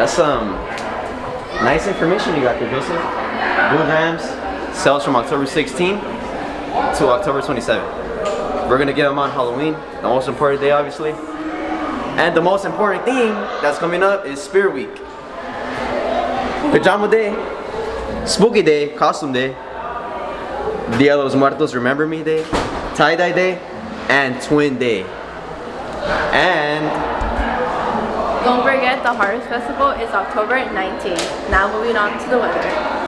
That's some nice information you got there, Joseph. Blue Rams sells from October 16 to October 27. We're gonna get them on Halloween, the most important day, obviously. And the most important thing that's coming up is Spirit Week. Pajama Day, Spooky Day, Costume Day, Dia de los Muertos Remember Me Day, Tie-Dye Day, and Twin Day. And don't forget the Harvest Festival is October 19th. Now moving on to the weather.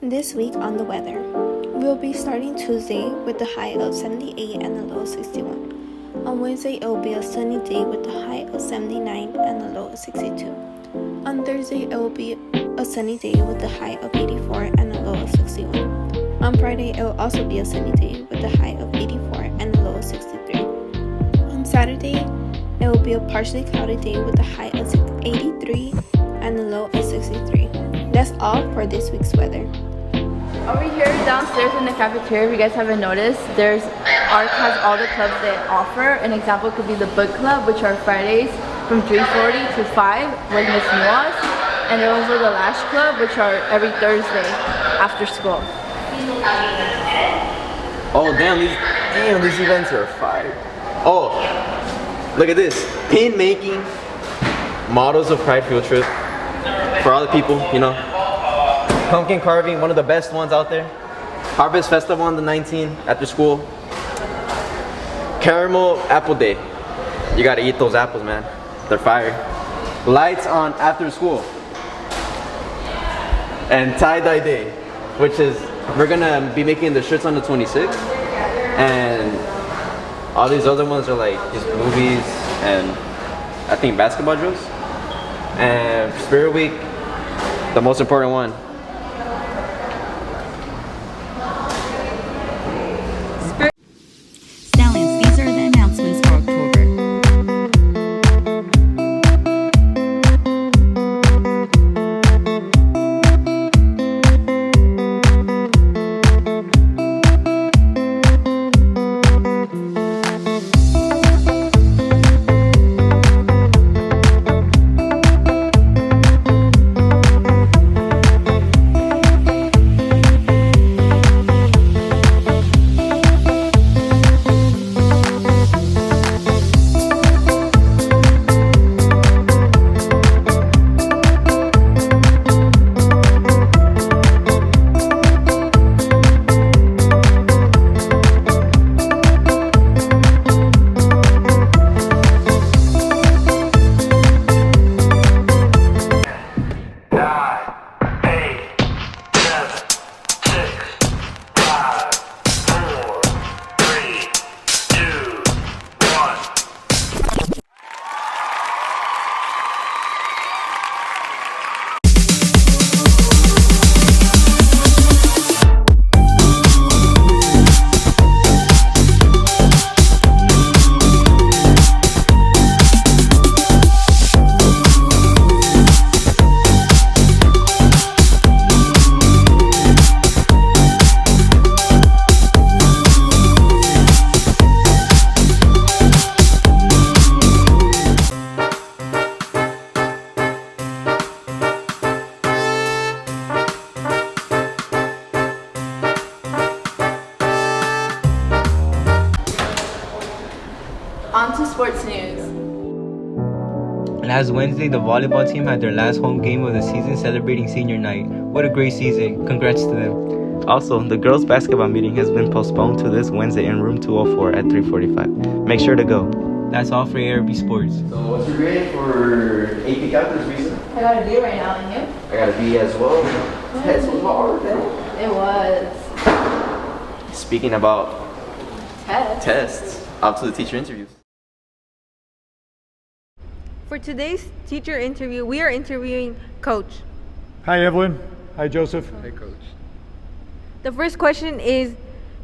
This week on the weather, we'll be starting Tuesday with a high of 78 and a low of 61. On Wednesday, it will be a sunny day with a high of 79 and a low of 62. On Thursday, it will be a sunny day with a high of 84 and a low of 61. On Friday, it will also be a sunny day with a high of 84 and a low of 63. On Saturday, it will be a partially cloudy day with a high of 83 and a low of 63. That's all for this week's weather. Over here downstairs in the cafeteria, if you guys haven't noticed, ARB has all the clubs they offer. An example could be the book club, which are Fridays from 3:40 to 5 with Miss Nuaz. And there's also the Lash Club, which are every Thursday after school. oh damn, these events are fire. Oh, look at this. Pin making, models of Pride field trip for all the people, you know. Pumpkin carving, one of the best ones out there. Harvest Festival on the 19th after school. Caramel Apple Day. You gotta eat those apples, man. They're fire. Lights on after school. And Tie-Dye Day, which is, we're gonna be making the shirts on the 26th. And all these other ones are like just movies and I think basketball drills. And Spirit Week, the most important one. Stallions, these are the announcements for October. On to sports news. Last Wednesday, the volleyball team had their last home game of the season celebrating senior night. What a great season. Congrats to them. Also, the girls' basketball meeting has been postponed to this Wednesday in room 204 at 3:45. Make sure to go. That's all for ARB Sports. So what's your grade for AP Calculus recent? I got a B right now, and you? I got a B as well. Test was hard, man. It was. Speaking about Tests. up to the teacher interviews. For today's teacher interview, we are interviewing Coach. Hi, Evelyn. Hi, Joseph. Hey, Coach. The first question is,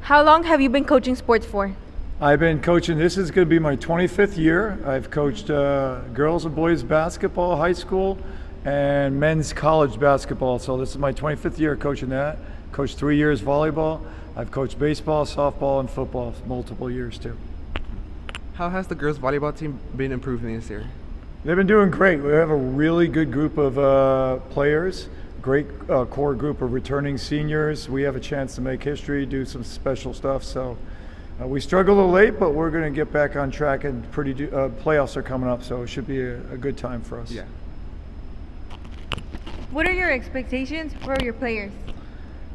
how long have you been coaching sports for? I've been coaching, this is going to be my 25th year. I've coached girls and boys basketball, high school, and men's college basketball. So this is my 25th year coaching that. Coached 3 years volleyball. I've coached baseball, softball, and football for multiple years too. How has the girls volleyball team been improving this year? They've been doing great. We have a really good group of players, great core group of returning seniors. We have a chance to make history, do some special stuff. So we struggled a little late, but we're going to get back on track, and playoffs are coming up, so it should be a good time for us. Yeah. What are your expectations for your players?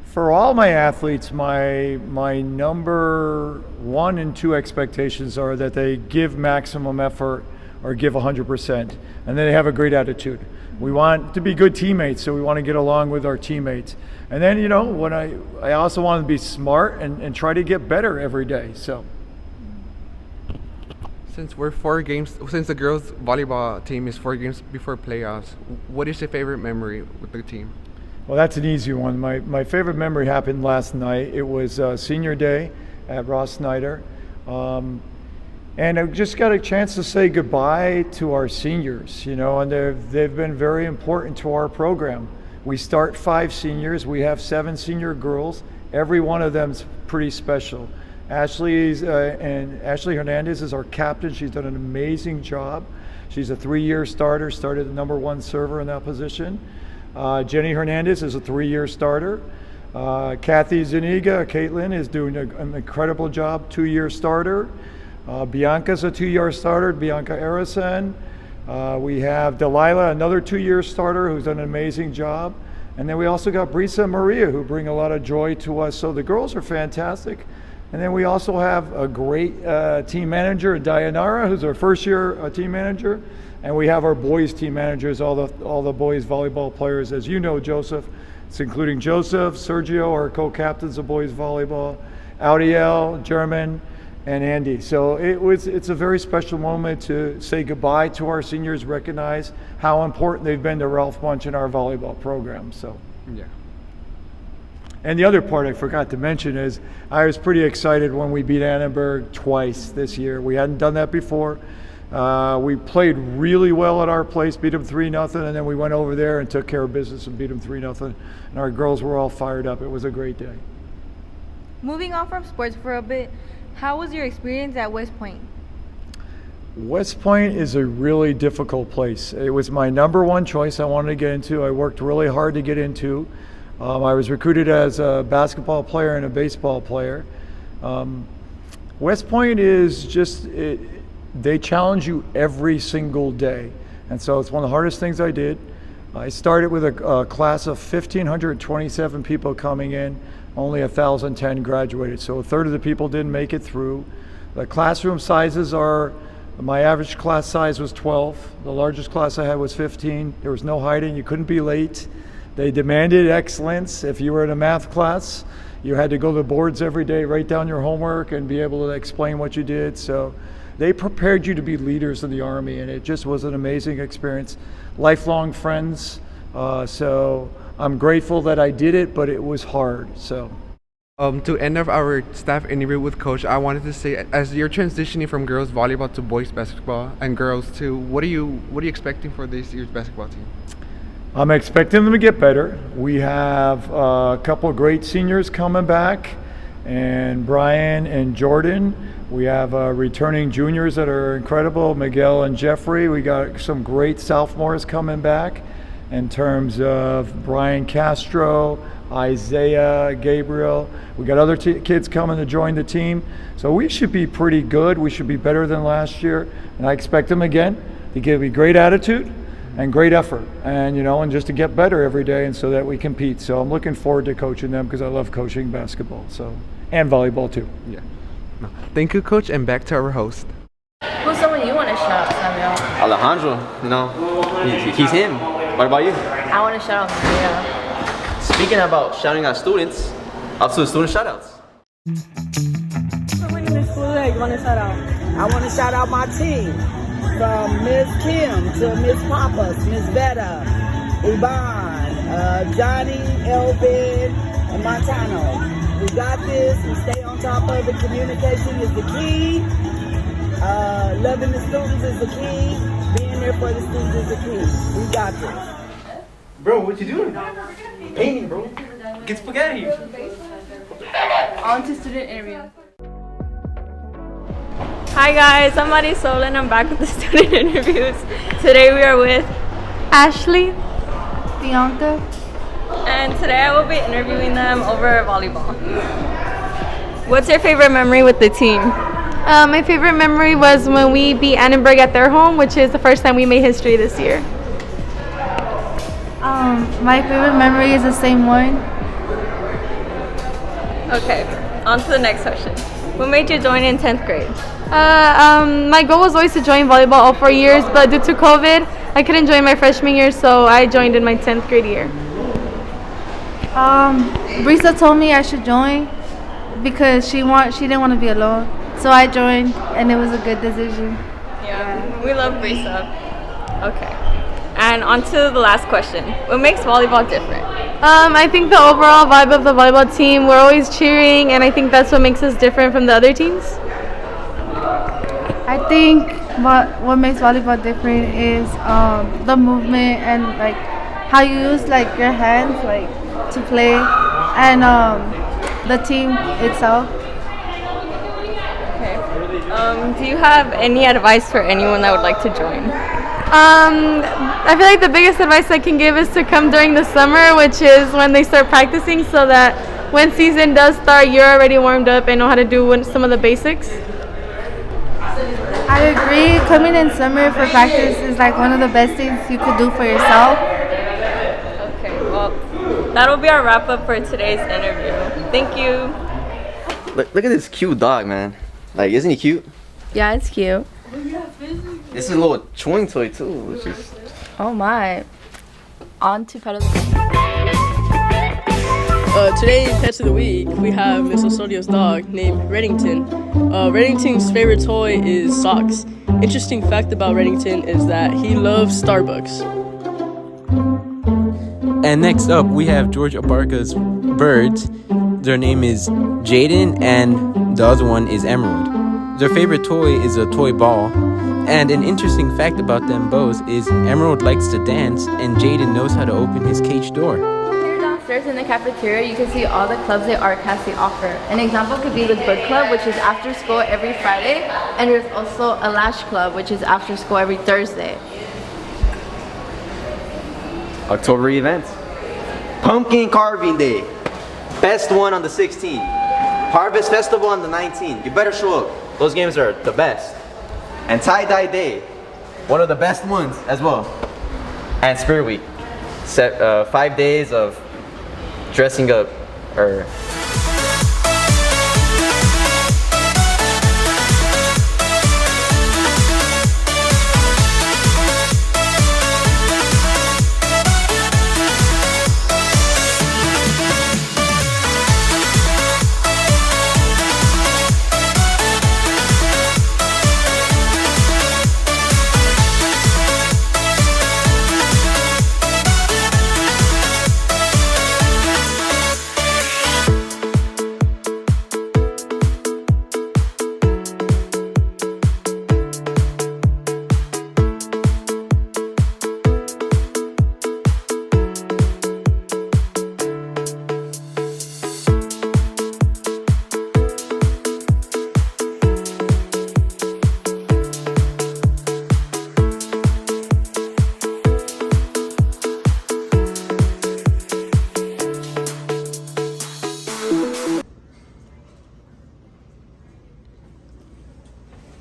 For all my athletes, my number 1 and 2 expectations are that they give maximum effort or give 100%, and then they have a great attitude. We want to be good teammates, so we want to get along with our teammates. And then, you know, when I also want to be smart and try to get better every day. So. Since we're 4 games, since the girls volleyball team is 4 games before playoffs, what is your favorite memory with the team? Well, that's an easy one. My favorite memory happened last night. It was senior day at Ross Snyder. And I just got a chance to say goodbye to our seniors, you know, and they've been very important to our program. We start 5 seniors. We have 7 senior girls. Every one of them's pretty special. Ashley Hernandez is our captain. She's done an amazing job. She's a 3-year starter, started the number 1 server in that position. Jenny Hernandez is a 3-year starter. Kathy Zuniga, Caitlin, is doing an incredible job, 2-year starter. Bianca's a 2-year starter, Bianca Arison. We have Delilah, another 2-year starter who's done an amazing job. And then we also got Brisa and Maria, who bring a lot of joy to us. So the girls are fantastic. And then we also have a great team manager, Dayanara, who's our first-year team manager. And we have our boys team managers, all the boys volleyball players, as you know, Joseph. It's including Joseph, Sergio, our co-captains of boys volleyball, Audiel, German, and Andy. So it's a very special moment to say goodbye to our seniors, recognize how important they've been to Ralph Bunch and our volleyball program. So yeah. And the other part I forgot to mention is I was pretty excited when we beat Annenberg twice this year. We hadn't done that before. We played really well at our place, beat them 3-0, and then we went over there and took care of business and beat them 3-0. And our girls were all fired up. It was a great day. Moving on from sports for a bit, how was your experience at West Point? West Point is a really difficult place. It was my number 1 choice I wanted to get into. I worked really hard to get into. I was recruited as a basketball player and a baseball player. West Point is just, they challenge you every single day. And so it's one of the hardest things I did. I started with a class of 1,527 people coming in. Only 1,010 graduated, so a third of the people didn't make it through. The classroom sizes my average class size was 12. The largest class I had was 15. There was no hiding, you couldn't be late. They demanded excellence. If you were in a math class, you had to go to the boards every day, write down your homework, and be able to explain what you did. So they prepared you to be leaders in the Army, and it just was an amazing experience. Lifelong friends, so I'm grateful that I did it, but it was hard. So, To end of our staff interview with Coach, I wanted to say, as you're transitioning from girls volleyball to boys basketball and girls too, what are you expecting for this year's basketball team? I'm expecting them to get better. We have a couple of great seniors coming back, and Brian and Jordan. We have returning juniors that are incredible, Miguel and Jeffrey. We got some great sophomores coming back in terms of Brian Castro, Isaiah, Gabriel. We got other kids coming to join the team. So we should be pretty good. We should be better than last year. And I expect them again to give me great attitude and great effort, and and just to get better every day, and so that we compete. So I'm looking forward to coaching them because I love coaching basketball, and volleyball too. Yeah. No. Thank you, Coach, and back to our host. Who's someone you want to shout out, Samuel? Alejandro, he's him. What about you? I want to shout out Maria. Speaking about shouting out students, up to the student shoutouts. When you're in school today, you want to shout out? I want to shout out my team. From Miss Kim to Miss Pappas, Miss Vetta, Ivan, Johnny, Elvin, and Montano. We got this. We stay on top of it. Communication is the key. Loving the students is the key. Being there for the students is the key. We got this. Bro, what you doing? Painting, bro. Get spaghetti. On to student interview. Hi guys, I'm Marisol and I'm back with the student interviews. Today we are with Ashley, Bianca, and today I will be interviewing them over volleyball. What's your favorite memory with the team? My favorite memory was when we beat Annenberg at their home, which is the first time we made history this year. My favorite memory is the same one. Okay, on to the next question. What made you join in 10th grade? My goal was always to join volleyball all 4 years, but due to COVID, I couldn't join my freshman year, so I joined in my 10th grade year. Brisa told me I should join because she didn't want to be alone. So I joined and it was a good decision. Yeah, we love Brisa. Okay. And on to the last question. What makes volleyball different? I think the overall vibe of the volleyball team, we're always cheering, and I think that's what makes us different from the other teams. I think what makes volleyball different is the movement and like how you use like your hands like to play, and the team itself. Okay. Do you have any advice for anyone that would like to join? I feel like the biggest advice I can give is to come during the summer, which is when they start practicing, so that when season does start, you're already warmed up and know how to do some of the basics. I agree. Coming in summer for practice is like one of the best things you could do for yourself. Okay, well, that'll be our wrap up for today's interview. Thank you. Look at this cute dog, man. Like, isn't he cute? Yeah, it's cute. This is a little chewing toy too, which is. Oh my. On to pedal. Today's Pets of the Week, we have Miss Osodio's dog named Reddington. Reddington's favorite toy is socks. Interesting fact about Reddington is that he loves Starbucks. And next up, we have George Abarca's birds. Their name is Jaden, and the other one is Emerald. Their favorite toy is a toy ball. And an interesting fact about them both is Emerald likes to dance, and Jaden knows how to open his cage door. Here downstairs in the cafeteria, you can see all the clubs at ARB offer. An example could be the book club, which is after school every Friday, and there's also a lash club, which is after school every Thursday. October events. Pumpkin Carving Day. Best one on the 16th. Harvest Festival on the 19th. You better show up. Those games are the best. And Tie-Dye Day. One of the best ones as well. And Spirit Week. 5 days of dressing up.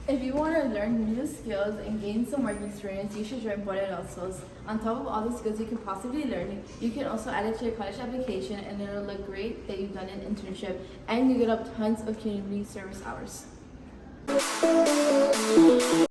If you want to learn new skills and gain some work experience, you should join Boarded Elsos. On top of all the skills you can possibly learn, you can also add it to your college application, and it'll look great that you've done an internship, and you get up tons of community service hours.